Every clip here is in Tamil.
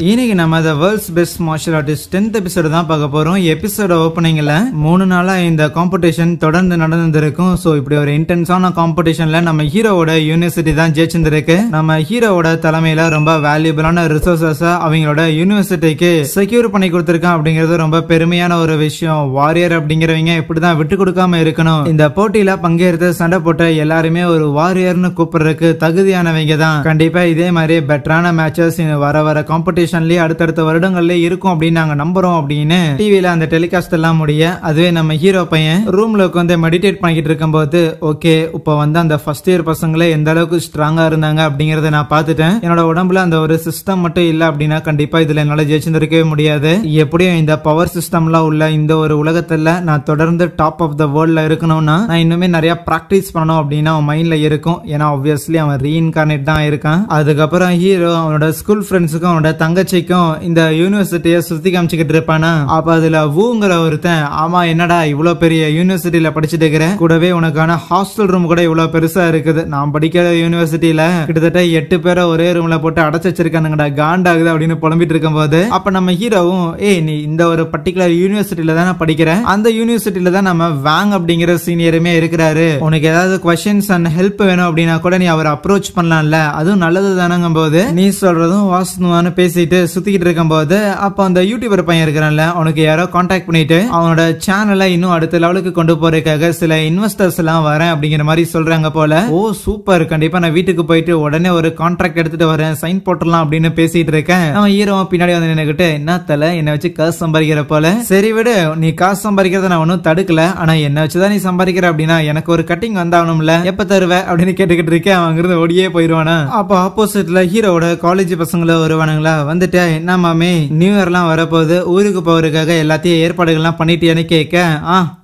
இன்னைக்கு நம்ம The World's Best Martial Artist 10th episode தான் பார்க்க போறோம். எபிசோட ஓப்பனிங்ல 3 நாளா இந்த காம்படிஷன் தொடர்ந்து நடந்துருக்கும். சோ இப்படி ஒரு இன்டென்ஸான காம்படிஷன்ல நம்ம ஹீரோவோட யூனிவர்சிட்டி தான் ஜெயிச்சிருக்கு. நம்ம ஹீரோவோட தலைமையில ரொம்ப வேல்யூபிளான ரிசோர்சஸ் அவங்களோட யூனிவர்சிட்டிக்கு செக்யூர் பண்ணி கொடுத்திருக்கான் அப்படிங்கிறது ரொம்ப பெருமையான ஒரு விஷயம். வாரியர் அப்படிங்கிறவங்க இப்படிதான் விட்டு கொடுக்காம இருக்கணும். இந்த போட்டியில பங்கேற்று சண்டை போட்ட எல்லாருமே ஒரு வாரியர்னு கூப்பிடுறதுக்கு தகுதியானவங்க தான். கண்டிப்பா இதே மாதிரி பெட்டரான மேட்சஸ் வர காம்படிஷன்லயே அடுத்தடுத்த வருடங்கள்ல இருக்கும் அப்படின்னு நாங்க நம்புறோம் அப்படின்னு டிவில அந்த டெலிகாஸ்ட் எல்லாம் முடிய, அதுவே நம்ம ஹீரோ பையன் ரூம்ல உட்காந்து மெடிடேட் பண்ணிக்கிட்டு இருக்கும்போது, ஓகே இப்ப வந்து அந்த ஃபர்ஸ்ட் இயர் பசங்களே எந்த அளவுக்கு ஸ்ட்ராங்கா இருந்தாங்க அப்படிங்கறத நான் பார்த்துட்டேன். என்னோட உடம்புல அந்த ஒரு சிஸ்டம் மட்டும் இல்ல அப்படின்னா கண்டிப்பா இதுல என்னால ஜெயிச்சிருக்கவே முடியாது. எப்படியும் இந்த பவர் சிஸ்டம்லாம் உள்ள இந்த ஒரு உலகத்துல நான் தொடர்ந்து டாப் ஆஃப் த வேர்ல்ட்ல இருக்கணும்னா நான் இன்னுமே நிறைய பிராக்டிஸ் பண்ணணும் அப்படின்னு அவன் மைண்ட்ல இருக்கும். ஏன்னா ஆப்வியஸ்லி அவன் ரீஇன்கார்னேட் தான் இருக்கான். அதுக்கப்புறம் ஹீரோ அவனோட ஸ்கூல் ஃப்ரெண்ட்ஸுக்கும் அவனோட தங்கச்சிக்கும் இந்த யூனிவர்சிட்டியை சுத்தி காமிச்சுக்கிட்டு இருப்பானா. அப்ப அதுல வூங்கிற ஒருத்தன், ஆமா என்னடா இவ்வளவு பெரிய யூனிவர்சிட்டியில படிச்சுட்டு இருக்கிற, கூடவே உனக்கான ஹாஸ்டல் ரூம் கூட இவ்வளவு பெருசா இருக்குது. நான் படிக்கிற யூனிவர்சிட்டியில கிட்டத்தட்ட 8 பேரை ஒரே ரூம்ல போட்டு அடைச்சு வச்சிருக்கானுங்கடா, காண்டாகுது அப்படின்னு புலம்பிட்டு இருக்கும் போது, அப்ப நம்ம ஹீரோவும் நீ இந்த ஒரு பர்டிகுலர் யூனிவர்சிட்டியில தான் படிக்கிற, அந்த யூனிவர்சிட்டியில தான் நம்ம வாங் அப்படிங்கிற சீனியருமே இருக்கிறாரு. உனக்கு ஏதாவது கொஸ்டின்ஸ் அண்ட் ஹெல்ப் வேணும் அப்படின்னா கூட நீ அவரை அப்ரோச் பண்ணலாம்ல, அதுவும் நல்லது தானங்கும் போது நீ சொல்றதும் வாசனமானு பேசிட்டு சுத்திக்கிட்டு இருக்கும் போது, அப்ப அந்த யூடியூபர் பையன் இருக்கிறான்ல, அவனுக்கு யாரோ கான்டாக்ட் பண்ணிட்டு அவனோட சேனலை இன்னும் அடுத்த லெவலுக்கு கொண்டு போறதுக்காக சில இன்வெஸ்டர்ஸ் எல்லாம் வரேன் அப்படிங்கிற மாதிரி சொல்றாங்க போல. ஓ சூப்பர், கண்டிப்பா நான் வீட்டுக்கு போயிட்டு உடனே ஒரு கான்ட்ராக்ட் எடுத்துட்டு வரேன், சைன் போட்டுலாம் அப்படின்னு பேசிட்டு இருக்கேன். அவன் ஹீரோ பின்னாடி வந்து நின்னுக்கிட்டு, என்ன தல என்ன வச்சு காசு சம்பாதிக்கிற போல, சரி விடு நீ காசு சம்பாதிக்கிறத நான் ஒன்னும் தடுக்கல, ஆனா என்ன வச்சுதான் நீ சம்பாதிக்கிற அப்படின்னா எனக்கு ஒரு கட்டிங் வந்தாகணும்ல, எப்ப தருவ அப்படின்னு கேட்டுக்கிட்டு இருக்கேன். அவன் அங்கிருந்து ஓடியே போயிருவானா. அப்ப ஆப்போசிட்ல ஹீரோட காலேஜ் பசங்கள வருவானுங்களா, வந்துட்டு என்ன மாமே நியூ இயர்லாம் வரப்போகுது, ஊருக்கு போறதுக்காக எல்லாத்தையும் ஏற்பாடுகள்லாம் பண்ணிட்டியான்னு கேட்க,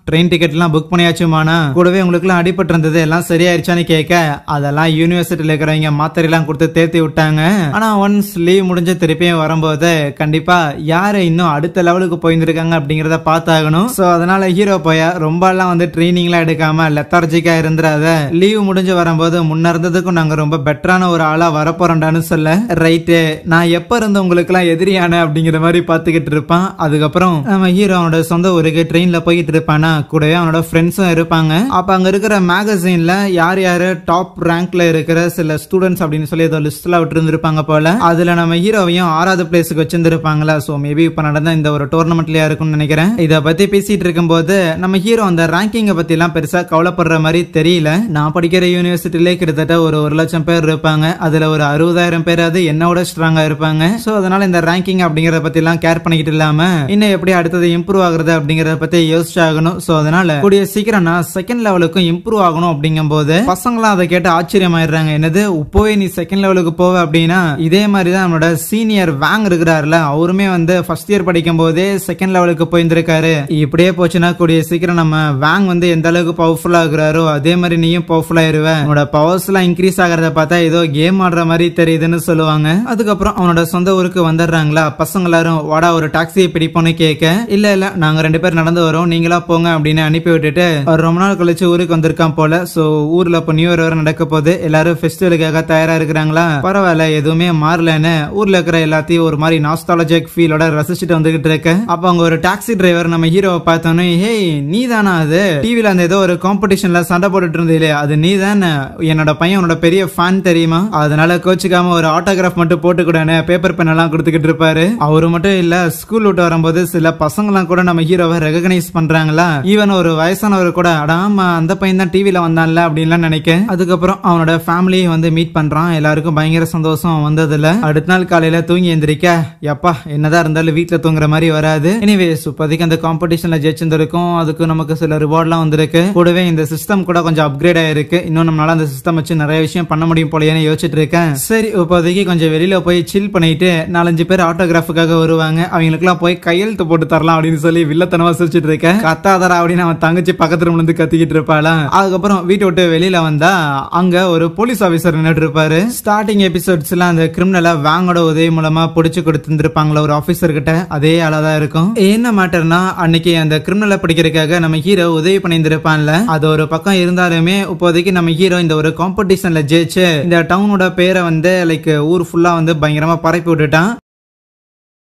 ட்ரெயின் டிக்கெட் எல்லாம் புக் பண்ணியாச்சுமானா, கூடவே உங்களுக்கு எல்லாம் அடிபட்டு இருந்தது எல்லாம் சரியாயிருச்சான்னு கேட்க, அதெல்லாம் யூனிவர்சிட்டியில இருக்கிறவங்க மாத்திரை எல்லாம் கொடுத்து தேர்த்தி விட்டாங்க. ஆனா ஒன்ஸ் லீவ் முடிஞ்சு திருப்பியும் வரும்போது கண்டிப்பா யாரு இன்னும் அடுத்த லெவலுக்கு போயிருந்திருக்காங்க அப்படிங்கறத பார்த்தாகணும். சோ அதனால ஹீரோ போய ரொம்ப எல்லாம் வந்து ட்ரைனிங் எல்லாம் எடுக்காம லெத்தார்ஜிக்கா இருந்துடாத, லீவ் முடிஞ்சு வரும்போது முன்ன இருந்ததுக்கும் நாங்க ரொம்ப பெட்டரான ஒரு ஆளா வரப்போறோம்டான்னு சொல்ல, ரைட்டு நான் எப்ப இருந்து உங்களுக்கு எல்லாம் எதிரியான அப்படிங்கிற மாதிரி பாத்துக்கிட்டு இருப்பான். அதுக்கப்புறம் நம்ம ஹீரோ அவனோட சொந்த ஊருக்கு ட்ரெயின்ல போயிட்டு இருப்பானா, கூடவே அவனோட ஃப்ரெண்ட்ஸும் இருப்பாங்க. அப்ப அங்க இருக்கிற மேகசீன்ல யார் யாரு டாப் ரேங்க்ல இருக்கிற சில ஸ்டூடெண்ட்ஸ் அப்படின்னு சொல்லி ஏதோ லிஸ்ட்ல விட்டு இருந்திருப்பாங்க போல. அதுல நம்ம ஹீரோவையும் 6வது பிளேஸுக்கு வச்சிருந்திருப்பாங்களா. சோ மேபி இப்ப நடந்த இந்த ஒரு டோர்னமெண்ட்லயா இருக்கும்னு நினைக்கிறேன். இத பத்தி பேசிட்டு இருக்கும் போது நம்ம ஹீரோ அந்த ரேங்கிங்க பத்தி எல்லாம் பெருசா கவலைப்படுற மாதிரி தெரியல. நான் படிக்கிற யூனிவர்சிட்டிலே கிட்டத்தட்ட ஒரு 1,00,000 பேர் இருப்பாங்க. அதுல ஒரு 60,000 பேராவது என்னோட ஸ்ட்ராங்கா இருப்பாங்க. சோ அதனால இந்த ரேங்கிங் அப்படிங்கறத பத்தி எல்லாம் கேர் பண்ணிக்கிட்டு இல்லாம இன்னும் எப்படி அடுத்தது இம்ப்ரூவ் ஆகுறது அப்படிங்கறத பத்தி யோசிச்சாகணும். சோ அதனால கூடிய சீக்கிரம் நான் செகண்ட் லெவலுக்கும் இம்ப்ரூவ் ஆகணும் அப்படிங்கும் போது பசங்களாம் அதை கேட்டு ஆச்சரியமாயிடுறாங்க. என்னது இப்போவே நீ செகண்ட் லெவலுக்கு போவ அப்படின்னா, இதே மாதிரிதான் நம்மளோட சீனியர் வாங் இருக்கிறாருல, அவருமே வந்து ஃபர்ஸ்ட் இயர் படிக்கும் போதே செகண்ட் லெவலுக்கு போயிருந்திருக்காரு. இப்படியே போச்சுன்னா கூடிய சீக்கிரம் நம்ம வாங் வந்து எந்த அளவுக்கு பவர்ஃபுல்லா இருக்கிறாரோ அதே மாதிரி நீயும் பவர்ஃபுல்லா இருவ. உன்னோட பவர்ஸ் எல்லாம் இன்க்ரீஸ் ஆகிறத பார்த்தா ஏதோ கேம் ஆடுற மாதிரி தெரியுதுன்னு சொல்லுவாங்க. அதுக்கப்புறம் அவனோட சொந்த ஊருக்கு வந்துடுறாங்களா, பசங்க எல்லாரும் வாடா ஒரு டாக்ஸியை பிடிப்போன்னு கேட்க, இல்ல நாங்க 2 பேர் நடந்து வரோம் நீங்களா போங்க அப்படின்னு அனுப்பி விட்டுட்டு ரொம்ப நாள் கழிச்சு ஊருக்கு வந்திருக்கான் போல. சோ ஊர்ல இப்ப நியூ இயர் நடக்க போது, எல்லாரும் ஃபெஸ்டிவலுக்காக தயாரா இருக்கிறாங்களா. பரவாயில்ல எதுவுமே மாறலன்னு ஊர்ல இருக்கிற எல்லாத்தையும் ஒரு மாதிரி நாஸ்டாலஜிக் ஃபீலோட ரசிச்சுட்டு வந்துகிட்டு இருக்க. அப்ப அங்க ஒரு டாக்ஸி டிரைவர் நம்ம ஹீரோவை பார்த்தோன்னே, ஹே நீ தானா அது டிவில அந்த ஏதோ ஒரு காம்படிஷன்ல சண்டை போட்டுட்டு இருந்தீங்களே அது நீ தானே, என்னோட பையன் உன்னோட பெரிய ஃபேன் தெரியுமா, அதனால கோச்சுக்காம ஒரு ஆட்டோகிராஃப் மட்டும் போட்டு கூட பேப்பர் பென் எல்லாம் கொடுத்துக்கிட்டு இருப்பாரு. அவரு மட்டும் இல்ல, ஸ்கூல் விட்டு வரும்போது சில பசங்களாம் கூட நம்ம ஹீரோவை ரெகக்னைஸ் பண்றாங்களா. ஈவன் ஒரு வயசானவர் கூட அடாம அந்த பையன் தான் டிவில வந்தான்ல அப்படின்லாம் நினைக்க. அதுக்கப்புறம் அவனோட ஃபேமிலியை வந்து மீட் பண்றான். எல்லாருக்கும் பயங்கர சந்தோஷம் வந்ததுல. அடுத்த நாள் காலையில தூங்கி எந்திரிக்க, எப்பா என்னதான் இருந்தாலும் வீட்டுல தூங்குற மாதிரி வராது. எனிவேஸ் இப்போதைக்கு அந்த காம்படிஷன்ல ஜெயிச்சிருந்திருக்கும், அதுக்கு நமக்கு சில ரிவார்ட்லாம் வந்திருக்கு. கூடவே இந்த சிஸ்டம் கூட கொஞ்சம் அப்கிரேட் ஆயிருக்கு. இன்னும் நம்மளால அந்த சிஸ்டம் வச்சு நிறைய விஷயம் பண்ண முடியும் போலன்னு யோசிச்சுட்டு இருக்கேன். சரி இப்போதைக்கு கொஞ்சம் வெளியில போய் சில் பண்ணிட்டு 4-5 பேர் ஆட்டோகிராஃபுக்காக வருவாங்க, அவங்களுக்கு எல்லாம் போய் கையெழுத்து போட்டு தரலாம் அப்படின்னு சொல்லி வில்லத்தனமா சிரிச்சிட்டு இருக்கேன். கத்தாதரா அப்படின்னு அவன் தங்கச்சி பக்கத்துல இருந்து கத்திக்கிட்டு இருப்பாளா. அதுக்கப்புறம் வீட்டை விட்டு வெளியில வந்தா அங்க ஒரு போலீஸ் ஆபீசர் நின்னுட்டு இருப்பாரு. ஸ்டார்டிங் எபிசோட்ஸ் எல்லாம் அந்த கிரிமினலை வாங்கோட உதவி மூலமா புடிச்சு கொடுத்துருப்பாங்களா ஒரு ஆபீசர் கிட்ட, அதே ஆளாதான் இருக்கும். என்ன மேட்டர்னா அன்னைக்கு அந்த கிரிமினலை பிடிக்கிறதுக்காக நம்ம ஹீரோ உதவி பண்ணியிருந்திருப்பான்ல, அது ஒரு பக்கம் இருந்தாலுமே இப்போதைக்கு நம்ம ஹீரோ இந்த ஒரு காம்படிஷன்ல ஜெயிச்சு இந்த டவுனோட பேரை வந்து லைக் ஊர் ஃபுல்லா வந்து பயங்கரமா பரப்பி விட்டுட்டான்.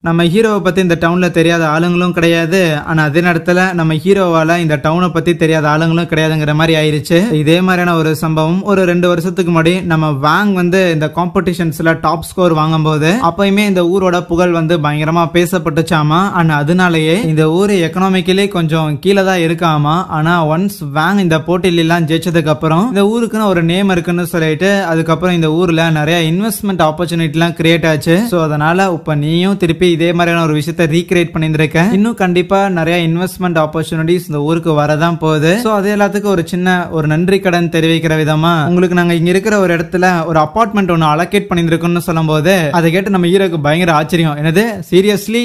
நம்ம ஹீரோவை பத்தி இந்த டவுன்ல தெரியாத ஆளுங்களும் கிடையாது. ஆனா அதே நேரத்துல நம்ம ஹீரோவால இந்த டவுனை பத்தி தெரியாத ஆளுங்களும் கிடையாதுங்கிற மாதிரி ஆயிருச்சு. இதே மாதிரியான ஒரு சம்பவம் ஒரு 2 வருஷத்துக்கு முன்னாடி நம்ம வாங் வந்து இந்த காம்படிஷன்ஸ்ல டாப் ஸ்கோர் வாங்கும் போது அப்பயுமே இந்த ஊரோட புகழ் வந்து பயங்கரமா பேசப்பட்டுச்சாமா. ஆனா அதனாலயே இந்த ஊரு எக்கனாமிக்கலி கொஞ்சம் கீழே தான் இருக்காமா. ஆனா ஒன்ஸ் வாங் இந்த போட்டியில எல்லாம் ஜெயிச்சதுக்கு அப்புறம் இந்த ஊருக்குன்னு ஒரு நேம் இருக்குன்னு சொல்லிட்டு அதுக்கப்புறம் இந்த ஊர்ல நிறைய இன்வெஸ்ட்மெண்ட் ஆப்பர்ச்சுனிட்டி எல்லாம் கிரியேட் ஆச்சு. சோ அதனால இப்ப நீயும் திருப்பி இதே மாதிரியான ஒரு விஷயத்தை ரீக்ரியேட் பண்ணிருக்க. இன்னும் கண்டிப்பா நிறைய இன்வெஸ்ட்மெண்ட் ஆப்பர்ச்சுனிட்டிஸ் இந்த ஊருக்கு வரதான் போகுது. சோ அது எல்லாத்துக்கும் ஒரு சின்ன ஒரு நன்றி கடன் தெரிவிக்கிற விதமா உங்களுக்கு நாங்க இங்க இருக்கிற ஒரு இடத்துல ஒரு அபார்ட்மெண்ட் ஒன்னு அலோகேட் பண்ணிருக்கோம்னு சொல்லும் போது அதை கேட்டு நம்ம ஹீரோக்கு பயங்கர ஆச்சரியம். என்னது சீரியஸ்லி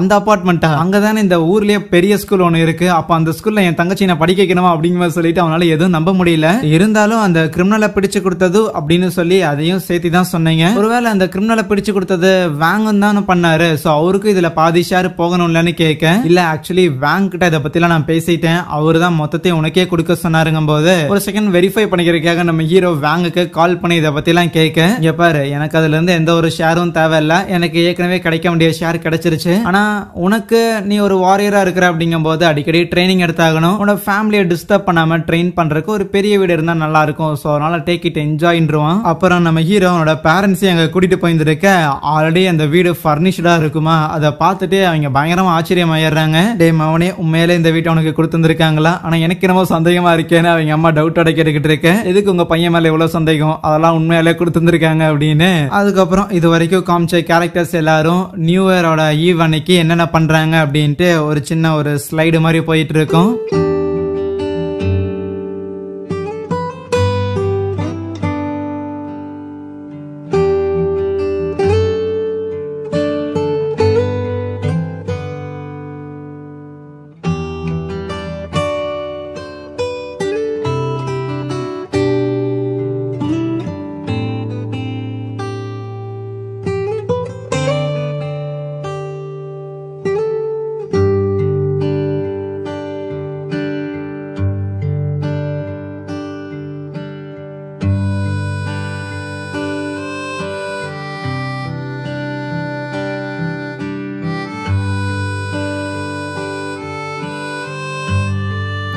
அந்த அபார்ட்மெண்டா? அங்கதானே இந்த ஊர்லயே பெரிய ஸ்கூல் ஒன்னு இருக்கு. அப்ப அந்த ஸ்கூல்ல என் தங்கச்சி நான் படிக்க வைக்கணுமா அப்படிங்கிற சொல்லிட்டு அவனால எதுவும் நம்ப முடியல. இருந்தாலும் அந்த கிரிமினலை பிடிச்சு கொடுத்தது அப்படின்னு சொல்லி அதையும் சேர்த்து தான் சொன்னீங்க. ஒருவேளை அந்த கிரிமினலை பிடிச்சு கொடுத்தது வாங்கும் தான் பண்ணாரு. அவருக்கு இதுல பாதி ஷேர் போகணும்லன்னு கேட்க, இல்ல ஆக்சுவலி வாங் கிட்ட இதை பத்தி நான் பேசிட்டேன், அவரு தான் மொத்தத்தையும் உனக்கே கொடுக்க சொன்னாருங்கும் போது ஒரு செகண்ட் வெரிஃபை பண்ணிக்கிறதுக்காக நம்ம ஹீரோ வாங்குக்கு கால் பண்ணி இதை பத்தி எல்லாம் கேட்க, இங்க பாரு எனக்கு அதுல இருந்து எந்த ஒரு ஷேரும் தேவையில்ல, எனக்கு ஏற்கனவே கிடைக்க வேண்டிய ஷேர் கிடைச்சிருச்சு. ஆனா உனக்கு நீ ஒரு வாரியரா இருக்கிற அப்படிங்கும் போது அடிக்கடி ட்ரைனிங் எடுத்தாகணும். உன்னோட ஃபேமிலியை டிஸ்டர்ப் பண்ணாம ட்ரெயின் பண்றதுக்கு ஒரு பெரிய வீடு இருந்தா நல்லா இருக்கும். சோ அதனால டேக் இட் என்ஜாய்ன்றுவான். அப்புறம் நம்ம ஹீரோ அவனோட பேரண்ட்ஸையும் அங்க கூட்டிட்டு போயிருக்க, ஆல்ரெடி அந்த வீடு ஃபர்னிஷ்டா இருக்குமா. அதை பார்த்துட்டு அவங்க பயங்கரமா ஆச்சரியம் ஆயிடுறாங்க. டே மவனே உண்மையிலே இந்த வீட்டை உனக்கு கொடுத்துருக்காங்களா? ஆனா எனக்கு என்னமோ சந்தேகமா இருக்கேன்னு அவங்க அம்மா டவுட்டோட கேட்டுக்கிட்டு இருக்கேன். எதுக்கு உங்க பையன் மேல இவ்வளவு சந்தேகம்? அதெல்லாம் உண்மையிலே கொடுத்துருக்காங்க அப்படின்னு. அதுக்கப்புறம் இது வரைக்கும் காமிச்ச கேரக்டர்ஸ் எல்லாரும் நியூ இயரோட ஈவ் அன்னைக்கு என்னென்ன பண்றாங்க அப்படின்ட்டு ஒரு சின்ன ஒரு ஸ்லைடு மாதிரி போயிட்டு இருக்கும்.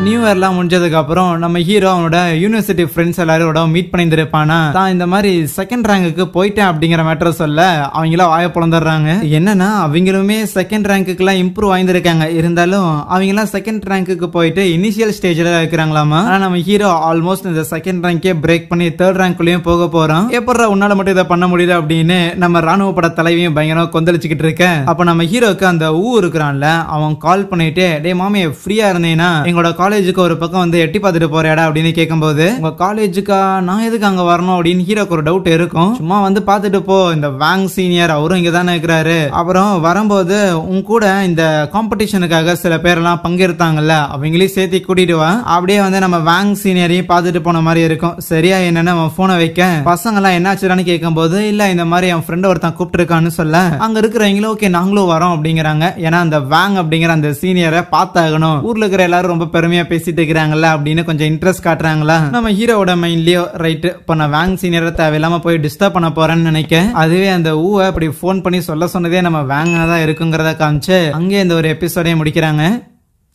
நியூ இயர்லாம் முடிஞ்சதுக்கு அப்புறம் நம்ம ஹீரோ அவனோட யூனிவர்சிட்டி ஃப்ரெண்ட்ஸ் எல்லாரோட மீட் பண்ணிருப்பானா. தான் இந்த மாதிரி செகண்ட் ரேங்குக்கு போயிட்டேன் அப்படிங்கிற மேட்டர் சொல்ல அவங்களாம் வாய பொழந்துடுறாங்க. என்னன்னா அவங்களுமே செகண்ட் ரேங்குக்கு எல்லாம் இம்ப்ரூவ் ஆயிருக்காங்க. இருந்தாலும் அவங்க எல்லாம் செகண்ட் ரேங்குக்கு போயிட்டு இனிஷியல் ஸ்டேஜ்ல இருக்கிறாங்களாமா. ஆனா நம்ம ஹீரோ ஆல்மோஸ்ட் இந்த செகண்ட் ரேங்கே பிரேக் பண்ணி தேர்ட் ரேங்க்லயும் போக போறோம். எப்படா உன்னால மட்டும் இதை பண்ண முடியல அப்படின்னு நம்ம ராணுவ பட தலைவியும் பயங்கரமா கொந்தளிச்சுக்கிட்டு இருக்க. அப்ப நம்ம ஹீரோக்கு அந்த இருக்கிறான்ல அவன் கால் பண்ணிட்டு, டே மாமே ஃப்ரீயா இருந்தேன்னா எங்களோட காலேஜுக்கு ஒரு பக்கம் வந்து எட்டி பார்த்துட்டு போறேடா அப்படின்னு கேட்கும்போது, உங்க காலேஜுக்கா நான் எதுக்கு அங்க வரணும் அப்படின்னு ஹீரோக்கு ஒரு டவுட் இருக்கும். சும்மா வந்து பார்த்துட்டு போ, இந்த வாங் சீனியர் அவரும் இங்க தானே இருக்கிறாரு. அப்புறம் வரும்போது உன் கூட இந்த காம்படிஷனுக்காக சில பேர் எல்லாம் பங்கெடுத்தாங்கல்ல அவங்களையும் சேர்த்து கூட்டிட்டு வா. அப்படியே வந்து நம்ம வாங் சீனியரையும் பார்த்துட்டு போன மாதிரி இருக்கும். சரியா என்னன்னு அவன் போனை வைக்க, பசங்க எல்லாம் என்னாச்சுன்னு கேட்கும் போது, இல்ல இந்த மாதிரி என் ஃப்ரெண்ட் ஒருத்தன் கூப்பிட்டு இருக்கான்னு சொல்ல, அங்க இருக்கிறவங்களும் ஓகே நாங்களும் வரோம் அப்படிங்கிறாங்க. ஏன்னா அந்த வாங் அப்படிங்கிற அந்த சீனியரை பார்த்தாகணும், ஊர்ல இருக்கிற எல்லாரும் ரொம்ப பெருமையா பேசிட்டு இருக்கிறாங்கல்ல அப்படின்னு கொஞ்சம் இன்ட்ரெஸ்ட் காட்டுறாங்களா. நம்ம ஹீரோட மைண்ட்லயோ ரைட் இப்ப நான் வாங் சீனியரை தேவையில்லாம போய் டிஸ்டர்ப் பண்ண போறேன்னு நினைக்க, அதுவே அந்த ஊவை அப்படி போன் பண்ணி சொல்ல சொன்னதே நம்ம வாங்கா தான் இருக்குங்கிறத காமிச்சு அங்கே இந்த ஒரு எபிசோடையும் முடிக்கிறாங்க.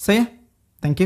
சரி, தேங்க்யூ.